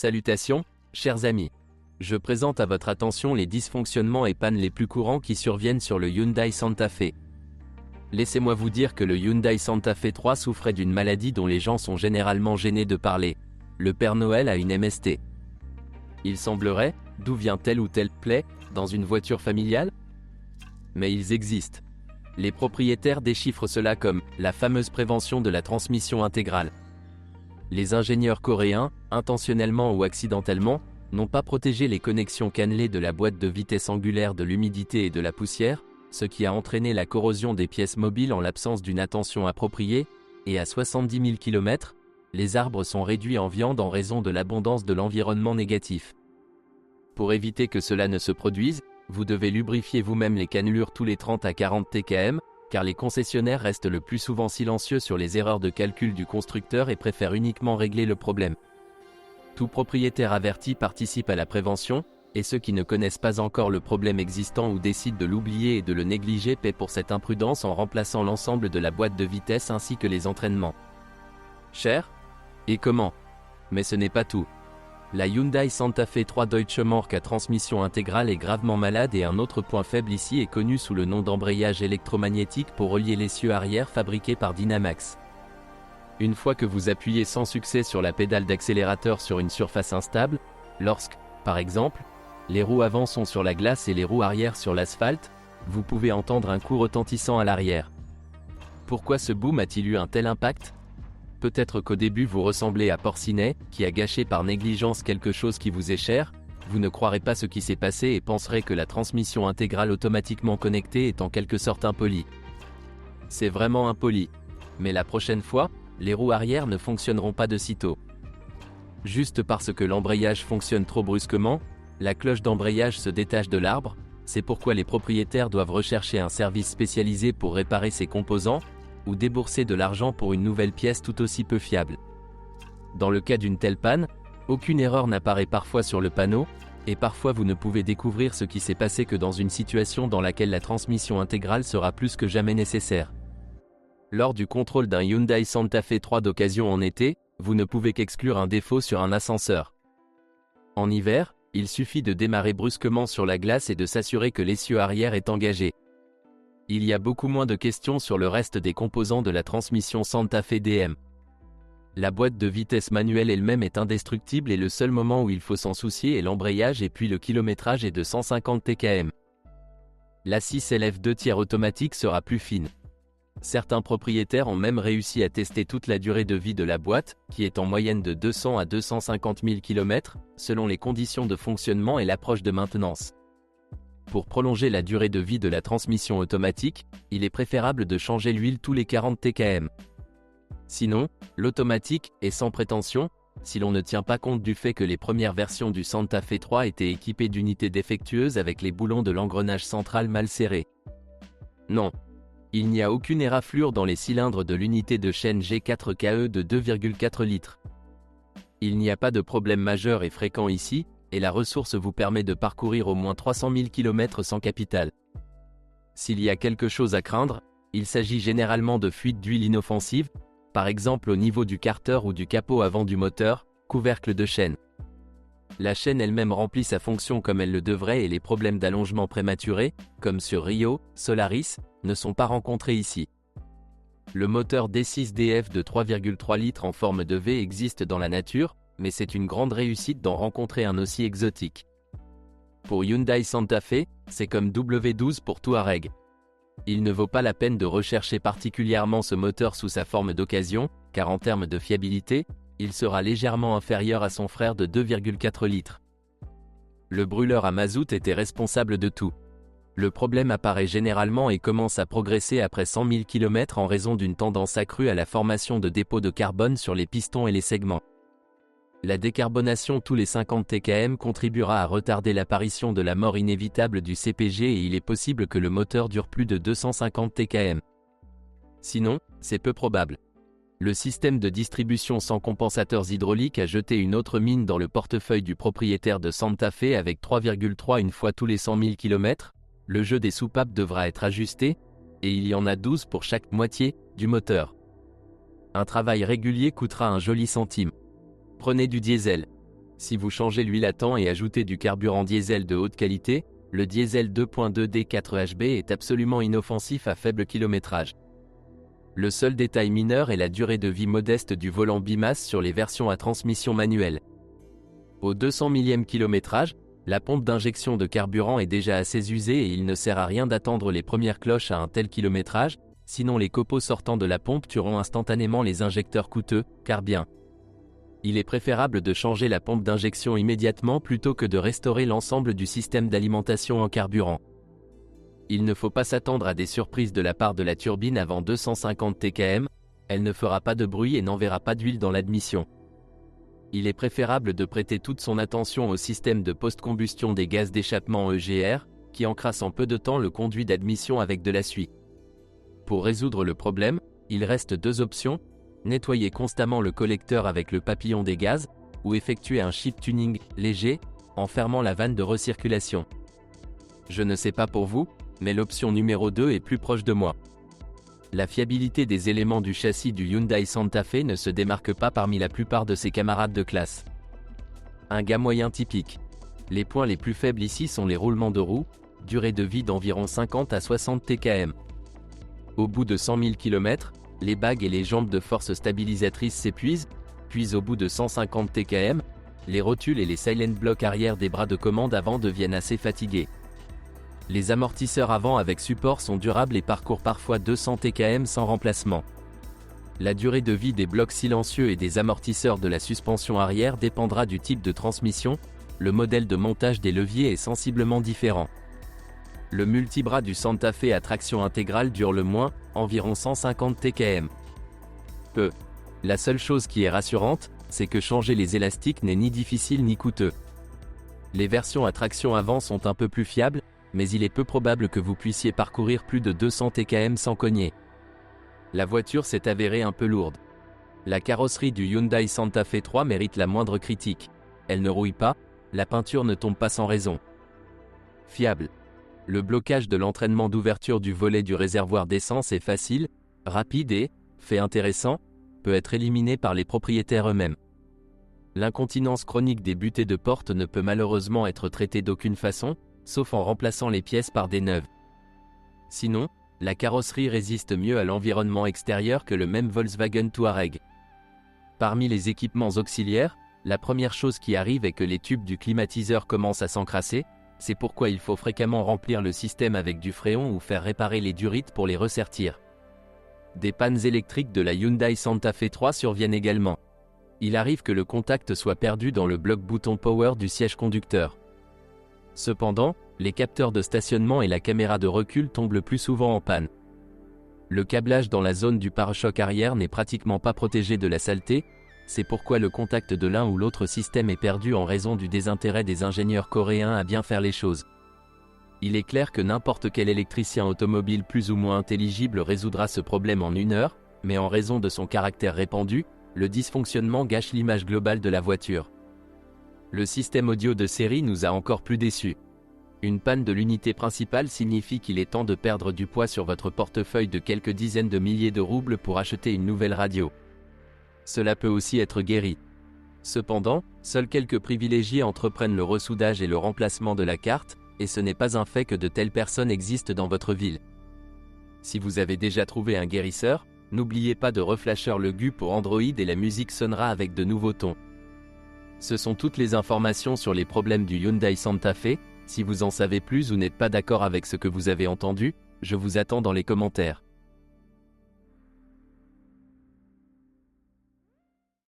Salutations, chers amis. Je présente à votre attention les dysfonctionnements et pannes les plus courants qui surviennent sur le Hyundai Santa Fe. Laissez-moi vous dire que le Hyundai Santa Fe 3 souffrait d'une maladie dont les gens sont généralement gênés de parler. Le Père Noël a une MST. Il semblerait, d'où vient telle ou telle plaie, dans une voiture familiale? Mais ils existent. Les propriétaires déchiffrent cela comme la fameuse prévention de la transmission intégrale. Les ingénieurs coréens, intentionnellement ou accidentellement, n'ont pas protégé les connexions cannelées de la boîte de vitesse angulaire de l'humidité et de la poussière, ce qui a entraîné la corrosion des pièces mobiles en l'absence d'une attention appropriée, et à 70 000 km, les arbres sont réduits en viande en raison de l'abondance de l'environnement négatif. Pour éviter que cela ne se produise, vous devez lubrifier vous-même les cannelures tous les 30 à 40 tkm, car les concessionnaires restent le plus souvent silencieux sur les erreurs de calcul du constructeur et préfèrent uniquement régler le problème. Tout propriétaire averti participe à la prévention, et ceux qui ne connaissent pas encore le problème existant ou décident de l'oublier et de le négliger paient pour cette imprudence en remplaçant l'ensemble de la boîte de vitesse ainsi que les entraînements. Cher? Et comment? Mais ce n'est pas tout. La Hyundai Santa Fe 3 Deutsche Mark à transmission intégrale est gravement malade et un autre point faible ici est connu sous le nom d'embrayage électromagnétique pour relier l'essieu arrière fabriqué par Dynamax. Une fois que vous appuyez sans succès sur la pédale d'accélérateur sur une surface instable, lorsque, par exemple, les roues avant sont sur la glace et les roues arrière sur l'asphalte, vous pouvez entendre un coup retentissant à l'arrière. Pourquoi ce boom a-t-il eu un tel impact? Peut-être qu'au début vous ressemblez à Porcinet, qui a gâché par négligence quelque chose qui vous est cher, vous ne croirez pas ce qui s'est passé et penserez que la transmission intégrale automatiquement connectée est en quelque sorte impolie. C'est vraiment impoli. Mais la prochaine fois, les roues arrière ne fonctionneront pas de sitôt. Juste parce que l'embrayage fonctionne trop brusquement, la cloche d'embrayage se détache de l'arbre, c'est pourquoi les propriétaires doivent rechercher un service spécialisé pour réparer ces composants, ou débourser de l'argent pour une nouvelle pièce tout aussi peu fiable. Dans le cas d'une telle panne, aucune erreur n'apparaît parfois sur le panneau, et parfois vous ne pouvez découvrir ce qui s'est passé que dans une situation dans laquelle la transmission intégrale sera plus que jamais nécessaire. Lors du contrôle d'un Hyundai Santa Fe 3 d'occasion en été, vous ne pouvez qu'exclure un défaut sur un ascenseur. En hiver, il suffit de démarrer brusquement sur la glace et de s'assurer que l'essieu arrière est engagé. Il y a beaucoup moins de questions sur le reste des composants de la transmission Santa Fe DM. La boîte de vitesse manuelle elle-même est indestructible et le seul moment où il faut s'en soucier est l'embrayage et puis le kilométrage est de 150 tkm. L'assise LF2 tiers automatique sera plus fine. Certains propriétaires ont même réussi à tester toute la durée de vie de la boîte, qui est en moyenne de 200 à 250 000 km, selon les conditions de fonctionnement et l'approche de maintenance. Pour prolonger la durée de vie de la transmission automatique, il est préférable de changer l'huile tous les 40 tkm. Sinon, l'automatique est sans prétention, si l'on ne tient pas compte du fait que les premières versions du Santa Fe 3 étaient équipées d'unités défectueuses avec les boulons de l'engrenage central mal serrés. Non. Il n'y a aucune éraflure dans les cylindres de l'unité de chaîne G4KE de 2,4 litres. Il n'y a pas de problème majeur et fréquent ici, et la ressource vous permet de parcourir au moins 300 000 km sans capital. S'il y a quelque chose à craindre, il s'agit généralement de fuites d'huile inoffensives, par exemple au niveau du carter ou du capot avant du moteur, couvercle de chaîne. La chaîne elle-même remplit sa fonction comme elle le devrait et les problèmes d'allongement prématuré, comme sur Rio, Solaris, ne sont pas rencontrés ici. Le moteur D6DF de 3,3 litres en forme de V existe dans la nature, mais c'est une grande réussite d'en rencontrer un aussi exotique. Pour Hyundai Santa Fe, c'est comme W12 pour Touareg. Il ne vaut pas la peine de rechercher particulièrement ce moteur sous sa forme d'occasion, car en termes de fiabilité, il sera légèrement inférieur à son frère de 2,4 litres. Le brûleur à mazout était responsable de tout. Le problème apparaît généralement et commence à progresser après 100 000 km en raison d'une tendance accrue à la formation de dépôts de carbone sur les pistons et les segments. La décarbonation tous les 50 tkm contribuera à retarder l'apparition de la mort inévitable du CPG et il est possible que le moteur dure plus de 250 tkm. Sinon, c'est peu probable. Le système de distribution sans compensateurs hydrauliques a jeté une autre mine dans le portefeuille du propriétaire de Santa Fe avec 3,3 une fois tous les 100 000 km. Le jeu des soupapes devra être ajusté, et il y en a 12 pour chaque moitié du moteur. Un travail régulier coûtera un joli centime. Prenez du diesel. Si vous changez l'huile à temps et ajoutez du carburant diesel de haute qualité, le diesel 2.2 D4HB est absolument inoffensif à faible kilométrage. Le seul détail mineur est la durée de vie modeste du volant bimasse sur les versions à transmission manuelle. Au 200 millième kilométrage, la pompe d'injection de carburant est déjà assez usée et il ne sert à rien d'attendre les premières cloches à un tel kilométrage, sinon les copeaux sortant de la pompe tueront instantanément les injecteurs coûteux, car bien. Il est préférable de changer la pompe d'injection immédiatement plutôt que de restaurer l'ensemble du système d'alimentation en carburant. Il ne faut pas s'attendre à des surprises de la part de la turbine avant 250 TKM, elle ne fera pas de bruit et n'enverra pas d'huile dans l'admission. Il est préférable de prêter toute son attention au système de post-combustion des gaz d'échappement EGR, qui encrasse en peu de temps le conduit d'admission avec de la suie. Pour résoudre le problème, il reste deux options: nettoyer constamment le collecteur avec le papillon des gaz, ou effectuer un chip tuning léger, en fermant la vanne de recirculation. Je ne sais pas pour vous, mais l'option numéro 2 est plus proche de moi. La fiabilité des éléments du châssis du Hyundai Santa Fe ne se démarque pas parmi la plupart de ses camarades de classe. Un gars moyen typique. Les points les plus faibles ici sont les roulements de roues, durée de vie d'environ 50 à 60 TKM. Au bout de 100 000 km, les bagues et les jambes de force stabilisatrice s'épuisent, puis au bout de 150 TKM, les rotules et les silent blocks arrière des bras de commande avant deviennent assez fatigués. Les amortisseurs avant avec support sont durables et parcourent parfois 200 TKM sans remplacement. La durée de vie des blocs silencieux et des amortisseurs de la suspension arrière dépendra du type de transmission, le modèle de montage des leviers est sensiblement différent. Le multibras du Santa Fe à traction intégrale dure le moins, environ 150 TKM. La seule chose qui est rassurante, c'est que changer les élastiques n'est ni difficile ni coûteux. Les versions à traction avant sont un peu plus fiables, mais il est peu probable que vous puissiez parcourir plus de 200 TKM sans cogner. La voiture s'est avérée un peu lourde. La carrosserie du Hyundai Santa Fe 3 mérite la moindre critique. Elle ne rouille pas, la peinture ne tombe pas sans raison. Fiable. Le blocage de l'entraînement d'ouverture du volet du réservoir d'essence est facile, rapide et, fait intéressant, peut être éliminé par les propriétaires eux-mêmes. L'incontinence chronique des butées de porte ne peut malheureusement être traitée d'aucune façon, sauf en remplaçant les pièces par des neuves. Sinon, la carrosserie résiste mieux à l'environnement extérieur que le même Volkswagen Touareg. Parmi les équipements auxiliaires, la première chose qui arrive est que les tubes du climatiseur commencent à s'encrasser, c'est pourquoi il faut fréquemment remplir le système avec du fréon ou faire réparer les durites pour les ressertir. Des pannes électriques de la Hyundai Santa Fe 3 surviennent également. Il arrive que le contact soit perdu dans le bloc bouton power du siège conducteur. Cependant, les capteurs de stationnement et la caméra de recul tombent le plus souvent en panne. Le câblage dans la zone du pare-choc arrière n'est pratiquement pas protégé de la saleté, c'est pourquoi le contact de l'un ou l'autre système est perdu en raison du désintérêt des ingénieurs coréens à bien faire les choses. Il est clair que n'importe quel électricien automobile plus ou moins intelligible résoudra ce problème en 1 heure, mais en raison de son caractère répandu, le dysfonctionnement gâche l'image globale de la voiture. Le système audio de série nous a encore plus déçus. Une panne de l'unité principale signifie qu'il est temps de perdre du poids sur votre portefeuille de quelques dizaines de milliers de roubles pour acheter une nouvelle radio. Cela peut aussi être guéri. Cependant, seuls quelques privilégiés entreprennent le ressoudage et le remplacement de la carte, et ce n'est pas un fait que de telles personnes existent dans votre ville. Si vous avez déjà trouvé un guérisseur, n'oubliez pas de reflasher le GU pour Android et la musique sonnera avec de nouveaux tons. Ce sont toutes les informations sur les problèmes du Hyundai Santa Fe. Si vous en savez plus ou n'êtes pas d'accord avec ce que vous avez entendu, je vous attends dans les commentaires.